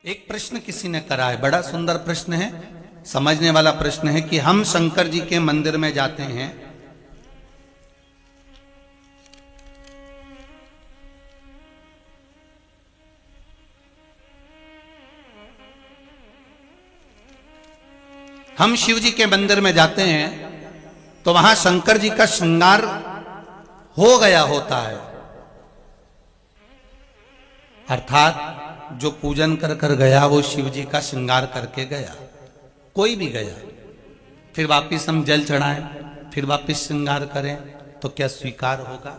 एक प्रश्न किसी ने करा है, बड़ा सुंदर प्रश्न है, समझने वाला प्रश्न है कि हम शंकर जी के मंदिर में जाते हैं, हम शिव जी के मंदिर में जाते हैं तो वहां शंकर जी का श्रृंगार हो गया होता है, अर्थात जो पूजन कर कर गया वो शिव जी का श्रृंगार करके गया, कोई भी गया, फिर वापिस हम जल चढ़ाएं, फिर वापिस श्रृंगार करें तो क्या स्वीकार होगा?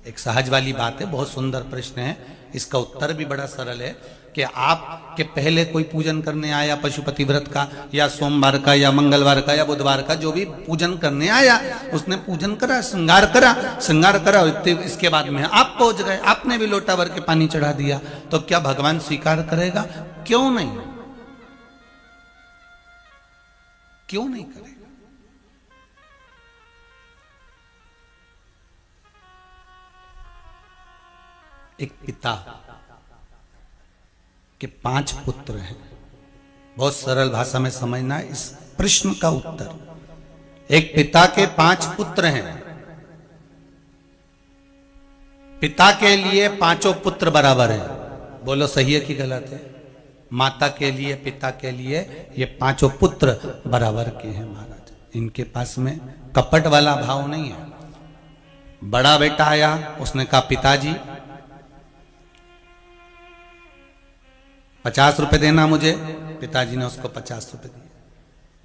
एक सहज वाली बात है, बहुत सुंदर प्रश्न है। इसका उत्तर भी बड़ा सरल है कि आपके पहले कोई पूजन करने आया पशुपति व्रत का या सोमवार का या मंगलवार का या बुधवार का, जो भी पूजन करने आया उसने पूजन करा, श्रृंगार करा, इसके बाद में आप पहुंच गए, आपने भी लोटा भर के पानी चढ़ा दिया, तो क्या भगवान स्वीकार करेगा? क्यों नहीं, क्यों नहीं करेगा? एक पिता के 5 पुत्र हैं, बहुत सरल भाषा में समझना है इस प्रश्न का उत्तर। एक पिता के 5 पुत्र हैं, पिता के लिए 5 पुत्र बराबर हैं। बोलो सही है कि गलत है? माता के लिए, पिता के लिए ये 5 पुत्र बराबर के हैं महाराज। इनके पास में कपट वाला भाव नहीं है। बड़ा बेटा आया, उसने कहा पिताजी 50 रुपए देना मुझे, पिताजी ने उसको 50 रुपए दिए।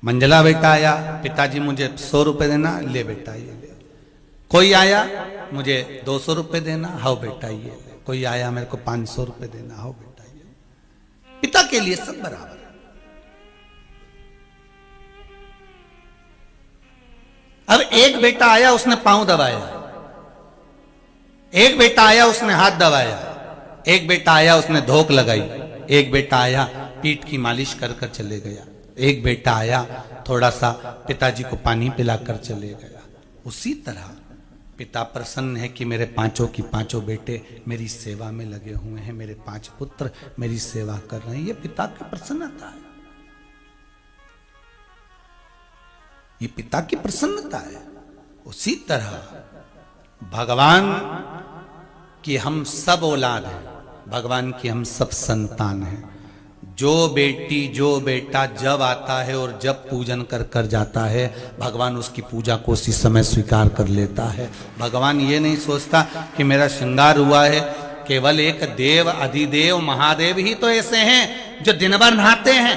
मंझला बेटा आया, पिताजी मुझे 100 रुपए देना, ले बेटा ये ले। कोई आया, मुझे 200 रुपए देना, हाउ बेटा ये ले। कोई आया, मेरे को 500 रुपए देना, हाउ बेटा ये ले। पिता के लिए सब बराबर है। अब एक बेटा आया, उसने पांव दबाया, एक बेटा आया उसने हाथ दबाया, एक बेटा आया उसने धोक लगाई, एक बेटा आया पीठ की मालिश कर कर चले गया, एक बेटा आया थोड़ा सा पिताजी को पानी पिलाकर चले गया। उसी तरह पिता प्रसन्न है कि मेरे 5 की 5 बेटे मेरी सेवा में लगे हुए हैं, मेरे 5 पुत्र मेरी सेवा कर रहे हैं। ये पिता की प्रसन्नता है, ये पिता की प्रसन्नता है। उसी तरह भगवान की हम सब औलाद हैं, भगवान की हम सब संतान हैं। जो बेटी जो बेटा जब आता है और जब पूजन कर कर जाता है, भगवान उसकी पूजा को उसी समय स्वीकार कर लेता है। भगवान ये नहीं सोचता कि मेरा श्रृंगार हुआ है, केवल एक देव अधिदेव महादेव ही तो ऐसे हैं जो दिन भर नहाते हैं,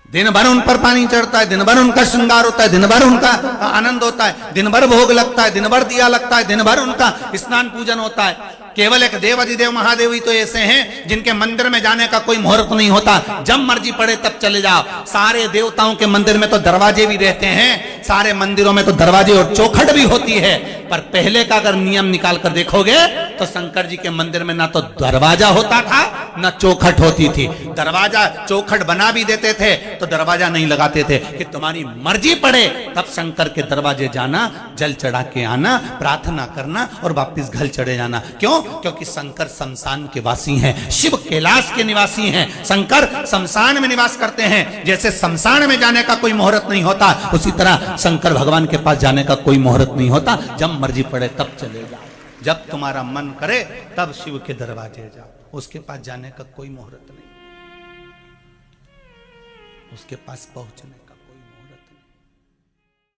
दिन भर उन पर पानी चढ़ता है, दिन भर उनका श्रृंगार होता है, दिन भर उनका आनंद होता है, दिन भर भोग लगता है, दिन भर दिया लगता है, दिन भर उनका स्नान पूजन होता है। केवल एक देव अधिदेव महादेव ही तो ऐसे हैं जिनके मंदिर में जाने का कोई मुहूर्त नहीं होता, जब मर्जी पड़े तब चले जाओ। सारे देवताओं के मंदिर में तो दरवाजे भी रहते हैं, सारे मंदिरों में तो दरवाजे और चौखट भी होती है, पर पहले का अगर नियम निकाल कर देखोगे तो शंकर जी के मंदिर में ना तो दरवाजा होता था ना चौखट होती थी। दरवाजा चौखट बना भी देते थे तो दरवाजा नहीं लगाते थे कि तुम्हारी मर्जी पड़े तब शंकर के दरवाजे जाना, जल चढ़ा के आना, प्रार्थना करना और वापिस घर चढ़े जाना। क्यों? क्योंकि शंकर शमशान के वासी हैं, शिव कैलाश के निवासी हैं। शंकर शमशान में निवास करते हैं। जैसे शमशान में जाने का कोई मुहूर्त नहीं होता, उसी तरह शंकर भगवान के पास जाने का कोई मुहूर्त नहीं होता। जब मर्जी पड़े तब चले जाओ, जब तुम्हारा मन करे तब शिव के दरवाजे जाओ, उसके पास जाने का कोई मुहूर्त नहीं, उसके पास पहुंचने